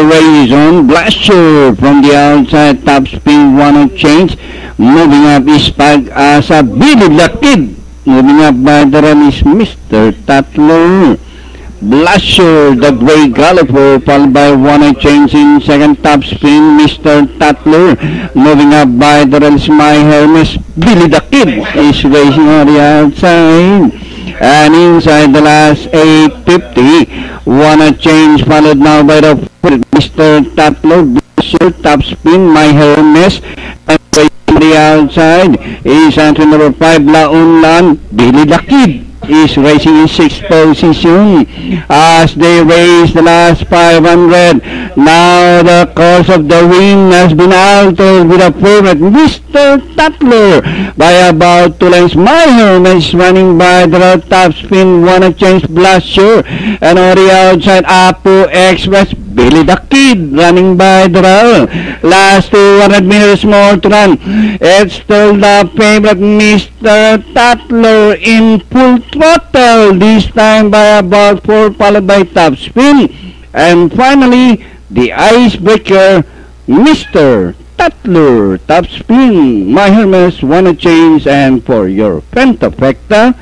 the race on. Blasher from the outside, top spin, one on change. Moving up is Pag-asa, Billy Lakid. Moving up by the run is Mr. Tatler. Blasher, the Grey Galloper, followed by one on change in second, top spin, Mr. Tatler. Moving up by the run is My Hermes, Billy the Kid is racing on the outside. And inside the last 850, one a change followed now by the Mr. Tatler, Blasher, top spin, My Hermes, and on the outside is entry number 5, La Unlan, Billy the Kid is racing in 6th position as they race the last 500. Now the course of the ring has been altered with a favorite Mr. Tatler by about 2 lengths. My Hermes running by the top spin, one a change, Blasher, and on the outside Apo Express, Billy the Kid running by the last 200 meters more to run. It's still the favorite Mr. Tatler in full throttle, this time by about 4, followed by top spin, and finally the icebreaker Mr. Tatler, top spin, My Hermes, one a change. And for your Pentafecta,